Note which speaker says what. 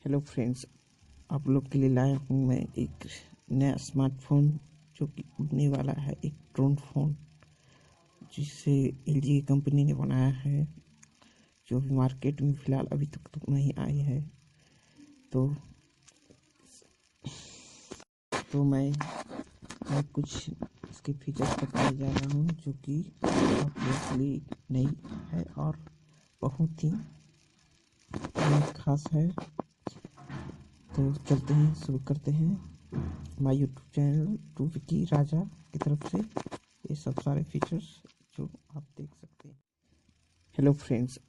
Speaker 1: Hello friends, आप लोग के लिए लाया हूँ मैं एक नया स्मार्टफोन जो कि उड़ने वाला है। एक ड्रोन फ़ोन जिसे एलजी कंपनी ने बनाया है, जो भी मार्केट में फ़िलहाल अभी तक तो नहीं आई है। तो मैं कुछ इसके फीचर्स बताने जा रहा हूँ जो कि ऑब्वियसली नई है और बहुत ही खास है। तो चलते हैं, शुरू करते हैं my YouTube channel to Vicky Raja की तरफ से ये सब सारे फीचर्स जो आप देख सकते हैं। Hello friends,